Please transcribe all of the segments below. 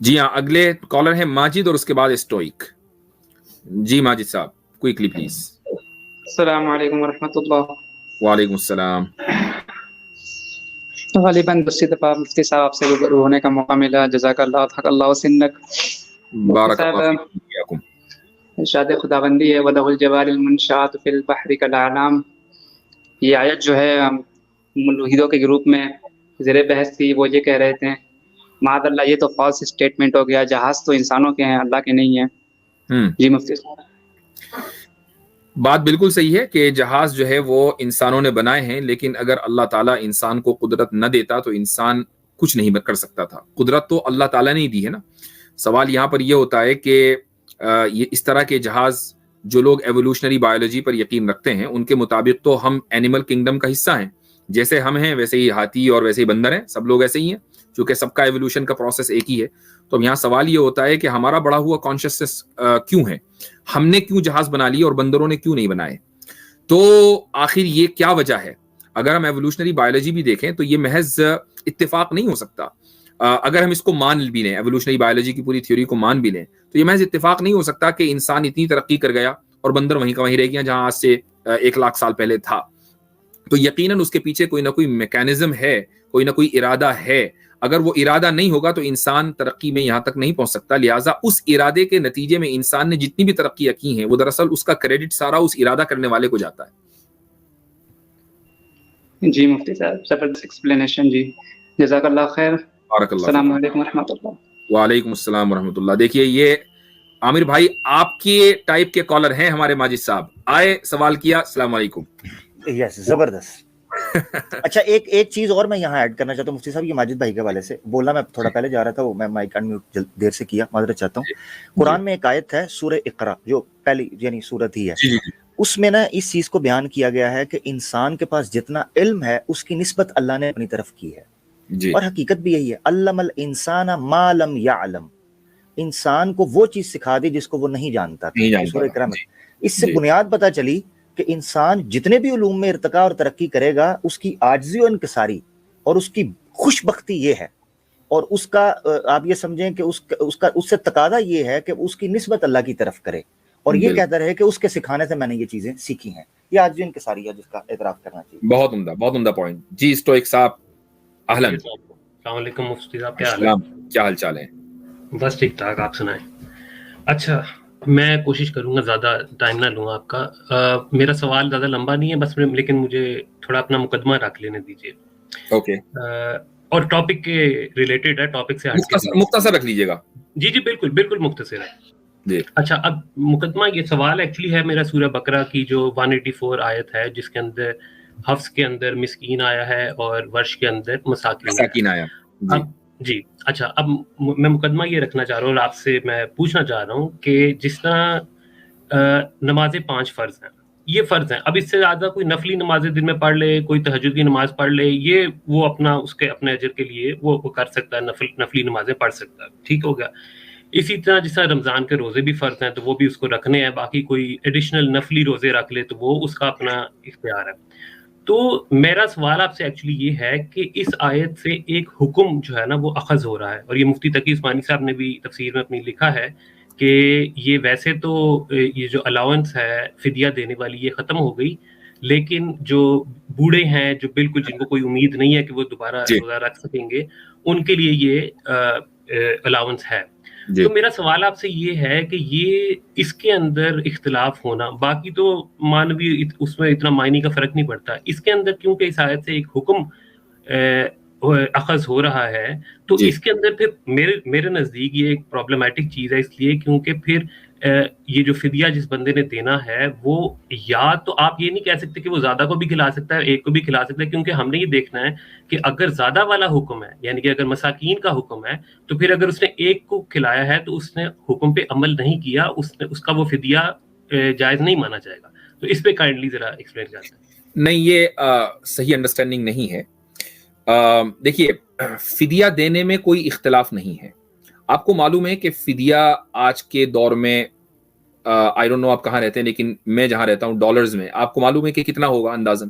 جی ہاں، اگلے کالر ہیں ماجد اور اس کے بعد اسٹوئک. جی ماجد صاحب کوئکلی پلیز. السلام علیکم ورحمۃ اللہ. وعلیکم السلام. غالباً دوسری دفعہ مفتی صاحب آپ سے روبرو ہونے کا موقع ملا. جزاک اللہ، حق اللہ سنک. مفتی بارک اللہ صاحب، فیکم. ارشاد خداوندی ہے وَلَهُ الْجَوَارِ الْمُنشَآتُ فِي الْبَحْرِ كَالْأَعْلَامِ. یہ آیت جو ہے ملحدوں کے گروپ میں زیر بحث تھی. وہ یہ کہہ رہے تھے معاذ اللہ یہ تو فالس اسٹیٹمنٹ ہو گیا، جہاز تو انسانوں کے ہیں، اللہ کے نہیں ہیں. جی مفتی صاحب. بات بالکل صحیح ہے کہ جہاز جو ہے وہ انسانوں نے بنائے ہیں، لیکن اگر اللہ تعالیٰ انسان کو قدرت نہ دیتا تو انسان کچھ نہیں کر سکتا تھا. قدرت تو اللہ تعالیٰ نے ہی دی ہے نا. سوال یہاں پر یہ ہوتا ہے کہ یہ اس طرح کے جہاز جو لوگ ایوولوشنری بایولوجی پر یقین رکھتے ہیں ان کے مطابق تو ہم اینیمل کنگڈم کا حصہ ہیں. جیسے ہم ہیں ویسے ہی ہاتھی اور ویسے ہی بندر ہیں، سب لوگ ایسے ہی ہیں، چونکہ سب کا ایوولوشن کا پروسیس ایک ہی ہے. تو اب یہاں سوال یہ ہوتا ہے کہ ہمارا بڑا ہوا کانشیسنس کیوں ہے؟ ہم نے کیوں جہاز بنا لیے اور بندروں نے کیوں نہیں بنائے؟ تو آخر یہ کیا وجہ ہے؟ اگر ہم ایوولوشنری بایولوجی بھی دیکھیں تو یہ محض اتفاق نہیں ہو سکتا. اگر ہم اس کو مان بھی لیں، ایوولوشنری بایولوجی کی پوری تھیوری کو مان بھی لیں، تو یہ محض اتفاق نہیں ہو سکتا کہ انسان اتنی ترقی کر گیا اور بندر وہیں کا وہیں رہ گیا جہاں آج سے 1,00,000 سال پہلے تھا. تو یقیناً اس کے پیچھے کوئی نہ کوئی میکینزم ہے، کوئی نہ کوئی ارادہ ہے. اگر وہ ارادہ نہیں ہوگا تو انسان ترقی میں یہاں تک نہیں پہنچ سکتا. لہٰذا اس ارادے کے نتیجے میں انسان نے جتنی بھی ترقیاں کی ہیں وہ دراصل اس کا کریڈٹ سارا اس ارادہ کرنے والے کو جاتا ہے. جی مفتی صاحب، زبردست ایکسپلینیشن. جی جزاک اللہ خیر. بارک اللہ السلام فیکم. علیکم ورحمۃ اللہ. وعلیکم السلام ورحمۃ اللہ. دیکھیے یہ عامر بھائی آپ کے ٹائپ کے کالر ہیں ہمارے ماجد صاحب. آئے سوال کیا. السلام علیکم. یس زبردست. اچھا ایک چیز اور میں یہاں ایڈ کرنا چاہتا ہوں مفتی صاحب. یہ ماجد بھائی کے حوالے سے بولنا میں تھوڑا پہلے جا رہا تھا، وہ میں مائک انمیوٹ دیر سے کیا، معذرت چاہتا ہوں. قرآن میں ایک آیت ہے سورہ اقرا جو پہلی یعنی سورت ہی ہے، اس میں نا اس چیز کو بیان کیا گیا ہے کہ انسان کے پاس جتنا علم ہے اس کی نسبت اللہ نے اپنی طرف کی ہے. اور حقیقت بھی یہی ہے، علم الانسان ما لم یعلم. انسان کو وہ چیز سکھا دی جس کو وہ نہیں جانتا تھا. سورہ اقرا میں اس سے بنیاد پتہ چلی کہ انسان جتنے بھی علوم میں ارتقاء اور ترقی کرے گا اس کی عاجزی و انکساری اور اس کی خوش بختی یہ ہے، اور اس کا آپ یہ سمجھیں کہ اس سے تقاضا یہ ہے کہ اس کی نسبت اللہ کی طرف کرے اور یہ کہتا رہے کہ اس کے سکھانے سے میں نے یہ چیزیں سیکھی ہیں. یہ عاجزی و انکساری ہے جس کا اعتراف کرنا چاہیے. بہت عمدہ پوائنٹ. جی اسٹوئک صاحب اہلاً. السلام علیکم مفتی صاحب، کیا حال چال ہے؟ بس ٹھیک ٹھاک، آپ سنائیں. اچھا میں کوشش کروں گا زیادہ ٹائم نہ لوں آپ کا. میرا سوال زیادہ لمبا نہیں ہے بس، لیکن مجھے تھوڑا اپنا مقدمہ رکھ لینے دیجیے. اوکے. اور ٹاپک کے ریلیٹڈ ہے، ٹاپک سے ہٹ کے مختصر رکھ لیجیے گا. جی بالکل مختصر ہے. اچھا اب مقدمہ یہ سوال ایکچولی ہے میرا سورہ بقرہ کی جو 184 آیت ہے، جس کے اندر حفص کے اندر مسکین آیا ہے اور ورش کے اندر مساکین آیا. جی اچھا اب میں مقدمہ یہ رکھنا چاہ رہا ہوں اور آپ سے میں پوچھنا چاہ رہا ہوں کہ جس طرح نمازیں 5 فرض ہیں، یہ فرض ہیں، اب اس سے زیادہ کوئی نفلی نمازیں دن میں پڑھ لے، کوئی تہجد کی نماز پڑھ لے، یہ وہ اپنا اس کے اپنے اجر کے لیے وہ کر سکتا ہے، نفلی نمازیں پڑھ سکتا ہے، ٹھیک ہو گیا. اسی طرح جس طرح رمضان کے روزے بھی فرض ہیں تو وہ بھی اس کو رکھنے ہیں، باقی کوئی ایڈیشنل نفلی روزے رکھ لے تو وہ اس کا اپنا اختیار ہے. تو میرا سوال آپ سے ایکچولی یہ ہے کہ اس آیت سے ایک حکم جو ہے نا وہ اخذ ہو رہا ہے، اور یہ مفتی تقی عثمانی صاحب نے بھی تفسیر میں اپنی لکھا ہے کہ یہ ویسے تو یہ جو الاؤنس ہے فدیہ دینے والی یہ ختم ہو گئی، لیکن جو بوڑھے ہیں جو بالکل جن کو کوئی امید نہیں ہے کہ وہ دوبارہ روزہ رکھ سکیں گے، ان کے لیے یہ الاؤنس ہے. تو میرا سوال آپ سے یہ ہے کہ یہ اس کے اندر اختلاف ہونا، باقی تو مانوی اس میں اتنا معنی کا فرق نہیں پڑتا، اس کے اندر کیونکہ اس آیت سے ایک حکم اخذ ہو رہا ہے تو اس کے اندر پھر میرے نزدیک یہ ایک پرابلمٹک چیز ہے، اس لیے کیونکہ پھر یہ جو فدیہ جس بندے نے دینا ہے وہ یا تو آپ یہ نہیں کہہ سکتے کہ وہ زیادہ کو بھی کھلا سکتا ہے، ایک کو بھی کھلا سکتا ہے، کیونکہ ہم نے یہ دیکھنا ہے کہ اگر زیادہ والا حکم ہے یعنی کہ اگر مساکین کا حکم ہے تو پھر اگر اس نے ایک کو کھلایا ہے تو اس نے حکم پہ عمل نہیں کیا، اس کا وہ فدیہ جائز نہیں مانا جائے گا. تو اس پہ کائنڈلی ذرا ایکسپلین کر دیں. نہیں یہ صحیح انڈرسٹینڈنگ نہیں ہے. دیکھیے فدیہ دینے میں کوئی اختلاف نہیں ہے. آپ کو معلوم ہے کہ فدیہ آج کے دور میں آئی ڈونٹ نو آپ کہاں رہتے ہیں، لیکن میں جہاں رہتا ہوں ڈالرز میں آپ کو معلوم ہے کہ کتنا ہوگا اندازاً؟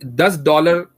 $10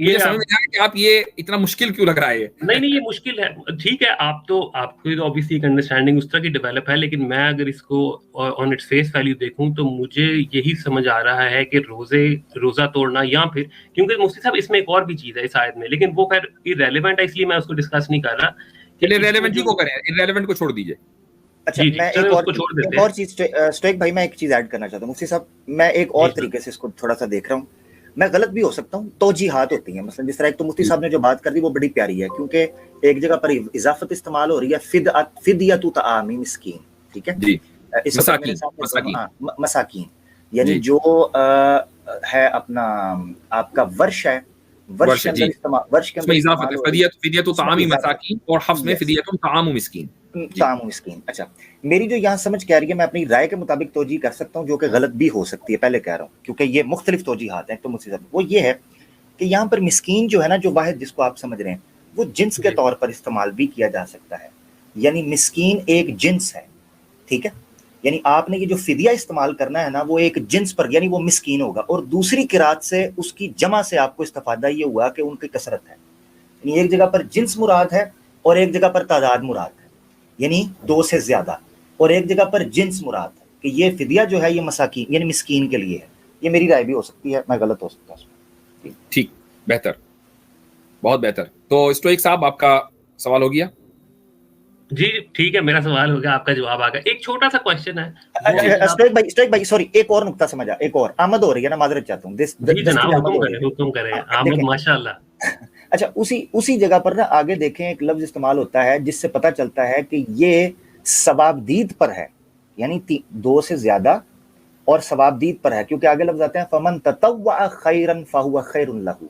مجھے سمجھ میں آیا کہ آپ یہ اتنا مشکل کیوں لگ رہا ہے. نہیں یہ مشکل ہے. ٹھیک ہے آپ کو obviously ایک انڈرسٹینڈنگ اس طرح کی ڈیولپ ہے, لیکن میں اگر اس کو آن اٹس فیس ویلیو دیکھوں تو مجھے یہی سمجھ آ رہا ہے کہ روزہ توڑنا, یا پھر کیونکہ مفتی صاحب اس میں ایک اور بھی چیز ہے اس آیت میں, لیکن وہ خیر ریلیونٹ ہے اس لیے میں اس کو ڈسکس نہیں کر رہا. ریلیونٹ ہی کو کریں, ریلیونٹ کو چھوڑ دیجیے. اچھا میں ایک اور چیز اسٹوئک بھائی میں ایک چیز ایڈ کرنا چاہتا ہوں مفتی صاحب. میں ایک اور طریقے سے اس کو تھوڑا سا دیکھ رہا ہوں, میں غلط بھی ہو سکتا ہوں. توجیحات ہوتی ہیں, مثلا جس طرح ایک تو مفتی صاحب نے جو بات کر دی وہ بڑی پیاری ہے, کیونکہ ایک جگہ پر اضافت استعمال ہو رہی ہے فدیۃ طعام مسکین, ٹھیک ہے, مساکین, یعنی جو ہے اپنا آپ کا ورش ہے, ورش کے اندر استعمال, ورش کے اندر اضافت ہے فدیۃ طعام مساکین, اور حفظ میں فدیۃ طعام مسکین, طعام مسکین. اچھا میری جو یہاں سمجھ کہہ رہی ہے, میں اپنی رائے کے مطابق توجیہ کر سکتا ہوں جو کہ غلط بھی ہو سکتی ہے, پہلے کہہ رہا ہوں کیونکہ یہ مختلف توجیحات ہیں. تو مجھ سے وہ یہ ہے کہ یہاں پر مسکین جو ہے نا, جو واحد جس کو آپ سمجھ رہے ہیں, وہ جنس کے طور پر استعمال بھی کیا جا سکتا ہے. یعنی مسکین ایک جنس ہے, ٹھیک ہے, یعنی آپ نے یہ جو فدیہ استعمال کرنا ہے نا وہ ایک جنس پر, یعنی وہ مسکین ہوگا. اور دوسری قرات سے اس کی جمع سے آپ کو استفادہ یہ ہوا کہ ان کی کثرت ہے, یعنی ایک جگہ پر جنس مراد ہے اور ایک جگہ پر تعداد مراد ہے, یعنی 2 سے زیادہ, اور ایک جگہ پر جنس مراد ہے کہ یہ فدیہ جو ہے یہ مساکین یعنی مسکین کے لیے ہے. یہ میری رائے بھی ہو سکتی ہے, میں غلط ہو سکتا ہوں. ٹھیک, بہتر, بہت بہتر. تو اسٹوئک صاحب آپ کا سوال ہو گیا. جی ٹھیک ہے, میرا سوال ہو گیا, آپ کا جواب آ گیا. ایک چھوٹا سا کوشچن ہے اسٹوئک بھائی سوری, ایک اور نقطہ سمجھا, ایک اور آمد ہو رہی ہے نا, معذرت چاہتا ہوں. جی جناب حکم کریں, آمد ماشاءاللہ. اچھا اسی جگہ پر نا آگے دیکھیں ایک لفظ استعمال ہوتا ہے جس سے پتہ چلتا ہے کہ یہ ثوابدید پر ہے, یعنی 2 سے زیادہ اور ثوابدید پر ہے, کیونکہ آگے لفظ آتے ہیں فمن تطوع خیرا فهو خیر له,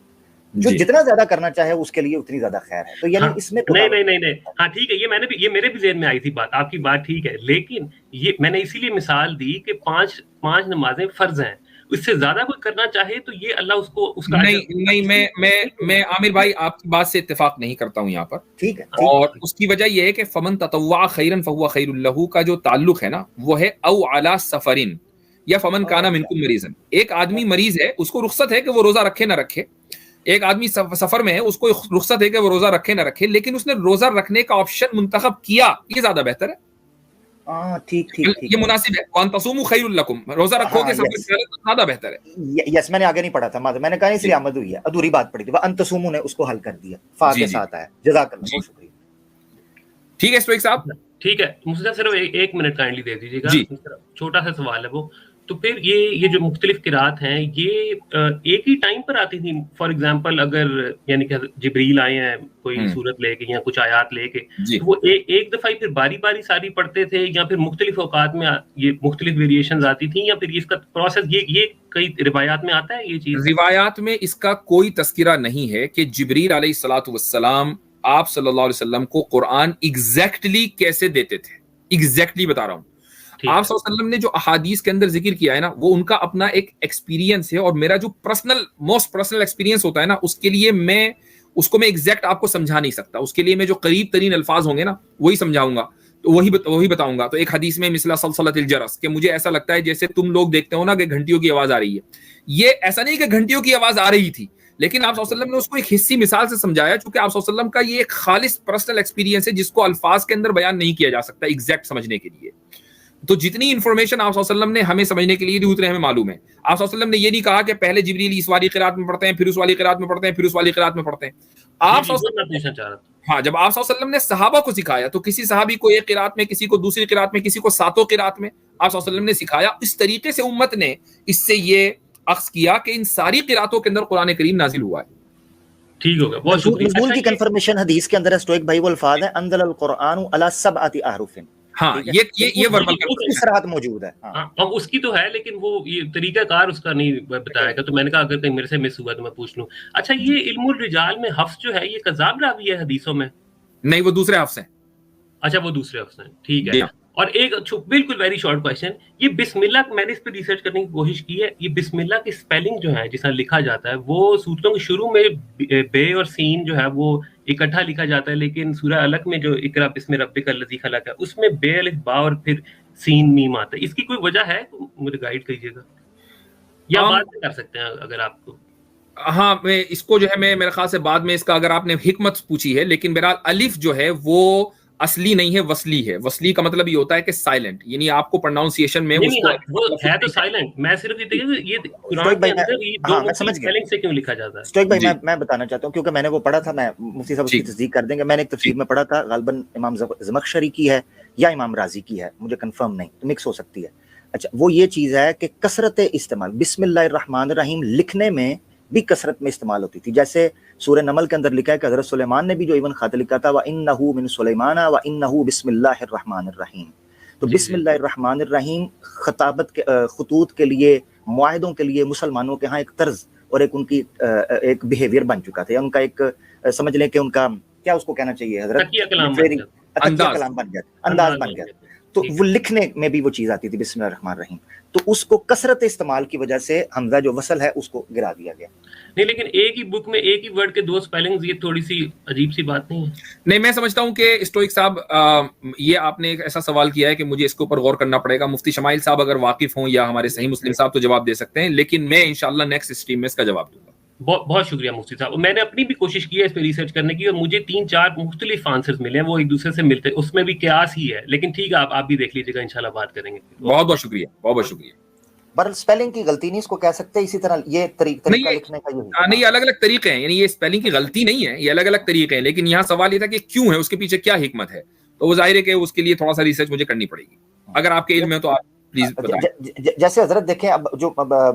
جو جتنا زیادہ کرنا چاہے اس کے لیے اتنی زیادہ خیر ہے. تو یعنی اس میں نہیں ہاں ٹھیک ہے, یہ میرے بھی ذہن میں آئی تھی بات, آپ کی بات ٹھیک ہے, لیکن یہ میں نے اسی لیے مثال دی کہ 5 نمازیں فرض ہیں, اس سے زیادہ کوئی کرنا چاہے تو یہ اللہ اس کو اس کا نہیں میں عامر بھائی آپ کی بات سے اتفاق نہیں کرتا ہوں یہاں پر. ٹھیک ہے, اور اس کی وجہ یہ ہے کہ فمن تطوع خیرا فهو خیر له کا جو تعلق ہے نا وہ ہے او علی سفرن یا فمن کان منکم مریضا. ایک آدمی مریض ہے, اس کو رخصت ہے کہ وہ روزہ رکھے نہ رکھے. ایک آدمی سفر میں ہے, اس کو رخصت ہے کہ وہ روزہ رکھے نہ رکھے, لیکن اس نے روزہ رکھنے کا آپشن منتخب کیا, یہ زیادہ بہتر ہے. ٹھیک یہ مناسب ہے. وان تصوموا خیر لکم, روزہ رکھو گے زیادہ بہتر ہے. یس میں نے آگے نہیں پڑھا تھا, میں نے کہا اس لیے آمد ہوئی ہے, ادھوری بات پڑی تھی. وان تصوموا نے اس کو حل کر دیا, فا کے ساتھ آیا. جزاک اللہ, بہت شکریہ. ٹھیک ہے اسٹوئک صاحب, ٹھیک ہے. مجھ سے صرف 1 منٹ کائنڈلی دے دیجیے گا, چھوٹا سا سوال ہے وہ. تو پھر یہ جو مختلف قرات ہیں یہ ایک ہی ٹائم پر آتی تھیں. فار ایگزامپل اگر یعنی کہ جبریل آئے ہیں کوئی صورت لے کے یا کچھ آیات لے کے, تو وہ ایک دفعہ ہی پھر باری باری ساری پڑھتے تھے, یا پھر مختلف اوقات میں یہ مختلف ویریشنز آتی تھیں, یا پھر اس کا پروسیس یہ کئی روایات میں آتا ہے. یہ چیز روایات میں اس کا کوئی تذکرہ نہیں ہے کہ جبریل علیہ الصلوۃ والسلام آپ صلی اللہ علیہ وسلم کو قرآن ایگزیکٹلی کیسے دیتے تھے. ایگزیکٹلی بتا رہا ہوں, آپ صلی اللہ علیہ وسلم نے جو احادیث کے اندر ذکر کیا ہے نا وہ ان کا اپنا ایک ایکسپیرینس ہے, اور میرا جو موسٹ پرسنل ایکسپیرینس ہوتا ہے نا اس کے لیے میں اس کو ایگزیکٹ آپ کو سمجھا نہیں سکتا. اس کے لیے میں جو قریب ترین الفاظ ہوں گے نا وہی سمجھاؤں گا, تو وہی بتاؤں گا. تو ایک حدیث میں مثلا سلسلۃ الجرس, کہ مجھے ایسا لگتا ہے جیسے تم لوگ دیکھتے ہو نا کہ گھنٹیوں کی آواز آ رہی ہے. یہ ایسا نہیں کہ گھنٹیوں کی آواز آ رہی تھی, لیکن آپ صلی اللہ علیہ وسلم نے اس کو ایک حصی مثال سے سمجھایا, چونکہ آپ صلی اللہ علیہ وسلم کا یہ ایک خالص پرسنل ایکسپیرینس ہے جس کو الفاظ کے اندر بیان نہیں کیا جا سکتا ایگزیکٹ سمجھنے کے لیے. تو جتنی انفارمیشن آپ صلی اللہ علیہ وسلم نے ہمیں سمجھنے کے لیے دی اتنے ہمیں معلوم ہے. آپ صلی اللہ علیہ وسلم نے یہ نہیں کہا کہ پہلے جبریل اس والی قرات میں پڑھتے ہیں, پھر اس والی قرات میں پڑھتے ہیں, پھر اس والی قرات میں پڑھتے ہیں. آپ صلی اللہ علیہ وسلم ہاں جب آپ صلی اللہ علیہ وسلم نے صحابہ کو سکھایا تو کسی صحابی کو ایک قرات میں, کسی کو دوسری قرات میں, کسی کو 7 قرات میں آپ صلی اللہ علیہ وسلم نے سکھایا. اس طریقے سے امت نے اس سے یہ اخذ کیا کہ ان ساری قراتوں کے اندر قرآن کریم نازل ہوا ہے. ٹھیک ہوگا, بہت شکریہ. نزول کی کنفرمیشن حدیث کے اندر اسٹوئک بھائی وہ الفاظ ہیں انزل القرآن علی 7 احرف. ہاں یہ وربل کی صراحت موجود ہے. اب اس کی تو ہے, لیکن وہ یہ طریقہ کار اس کا نہیں بتایا گا, تو میں نے کہا اگر کہیں میرے سے مس ہوا تو میں پوچھ لوں. اچھا یہ علم الرجال میں حفظ جو ہے یہ کذاب راوی ہے حدیثوں میں؟ نہیں, وہ دوسرے حفظ ہیں. اچھا وہ دوسرے حفظ ہیں, ٹھیک ہے. اور ایک بالکل ویری شارٹ کوشچن, یہ بسم اللہ میں نے اس پہ ریسرچ کرنے کی کوشش کی ہے, یہ بسم اللہ کی اسپیلنگ جو ہے جس طرح لکھا جاتا ہے وہ سورتوں کے شروع میں بے اور سین جو ہے وہ اکٹھا لکھا جاتا ہے, لیکن سورہ علق میں جو اقرا بسم ربک الذی خلق ہے اس میں بے الف با اور پھر سین میم آتا ہے. اس کی کوئی وجہ ہے تو مجھے گائیڈ کیجیے گا, یا بات کر سکتے ہیں اگر آپ کو. ہاں میں اس کو جو ہے میں میرے خیال سے بعد میں اس کا اگر آپ نے حکمت پوچھی ہے، لیکن بہرحال الف جو ہے وہ اصلی نہیں ہے، وصلی ہے. وصلی کا مطلب یہ ہوتا ہے کہ سائلنٹ، یعنی آپ کو پروناؤنسیشن میں اس کو وہ ہے تو سائلنٹ. میں صرف یہ قرآن کے اندر یہ دو مختلف سپیلنگ سے کیوں لکھا جاتا ہے؟ اسٹوئک بھائی میں بتانا چاہتا ہوں کیونکہ میں نے وہ پڑھا تھا، میں مفتی صاحب اس کی تصدیق کر دیں گے. میں نے ایک تفسیر میں پڑھا تھا، غالباً امام زمخشری کی ہے یا امام رازی کی ہے، مجھے کنفرم نہیں، مکس ہو سکتی ہے. اچھا وہ یہ چیز ہے کہ کثرت استعمال بسم اللہ الرحمن الرحیم لکھنے میں بھی کثرت میں استعمال ہوتی تھی. جیسے سورہ نمل کے اندر لکھا ہے کہ حضرت سلیمان نے بھی جو ایون خط لکھا تھا وَإِنَّهُ مِن سُلَيْمَانَ وَإِنَّهُ بسم اللہ الرحمن الرحیم. تو بسم اللہ الرحمن الرحیم خطابت کے خطوط کے لیے، معاہدوں کے لیے مسلمانوں کے ہاں ایک طرز اور ایک ان کی ایک بیہیویئر بن چکا تھا، یا ان کا ایک سمجھ لیں کہ ان کا کیا اس کو کہنا چاہیے حضرت، تکیہ کلام بن گیا، انداز بن گیا. تو وہ لکھنے میں بھی وہ چیز آتی تھی بسم اللہ الرحمن الرحیم. تو اس کو کثرت استعمال کی وجہ سے حمزہ جو وصل ہے اس کو گرا دیا گیا. نہیں لیکن ایک ہی بک میں ایک ہی ورڈ کے دو سپیلنگز، یہ تھوڑی سی عجیب سی بات نہیں ہے؟ نہیں میں سمجھتا ہوں کہ اسٹوئک صاحب یہ آپ نے ایک ایسا سوال کیا ہے کہ مجھے اس کے اوپر غور کرنا پڑے گا. مفتی شمائل صاحب اگر واقف ہوں یا ہمارے صحیح مسلم صاحب تو جواب دے سکتے ہیں، لیکن میں انشاءاللہ نیکسٹ اسٹریم میں اس کا جواب دوں گا. بہت شکریہ مفتی صاحب. میں نے اپنی بھی کوشش کی ہے اس پہ ریسرچ کرنے کی، اور مجھے 3-4 مختلف آنسرز ملے ہیں، وہ ایک دوسرے سے ملتے، اس میں بھی قیاس ہی ہے. لیکن ٹھیک ہے آپ بھی دیکھ لیجیے گا، انشاءاللہ بات کریں گے. بہت بہت شکریہ، بہت بہت شکریہ. بہرحال اسپیلنگ کی غلطی نہیں اس کو کہہ سکتے، اسی طرح یہ طریقہ لکھنے کا نہیں، الگ الگ طریقے ہیں، یعنی یہ اسپیلنگ کی غلطی نہیں ہے، یہ الگ الگ طریقے ہیں. لیکن یہاں سوال یہ تھا کہ کیوں ہے، اس کے پیچھے کیا حکمت ہے. تو وہ ظاہر ہے کہ اس کے لیے تھوڑا سا ریسرچ مجھے کرنی پڑے گی. اگر آپ کے علم ہے تو آپ پلیز بتائیں. جیسے حضرت دیکھیں اب جو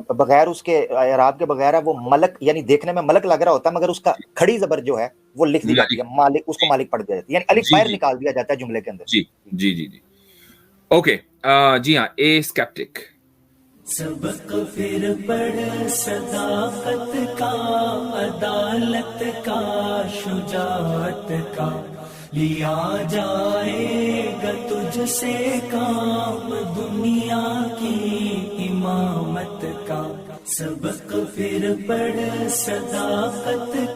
بغیر اس کے اعراب کے بغیر وہ ملک، یعنی دیکھنے میں ملک لگ رہا ہوتا ہے، مگر اس کا کھڑی زبر جو ہے وہ لکھ دی جاتی ہے، مالک، اس کو مالک پڑھ دیا جاتا ہے، یعنی الف باہر نکال دیا جاتا ہے جملے کے اندر. جی جی جی جی اوکے. جی ہاں، اے اسکیپٹک. سبق پھر پڑھ صداقت کا، عدالت کا، شجاعت کا، لیا جائے گا تجھ سے کام دنیا کی امامت کا. سبق پھر پڑھ صداقت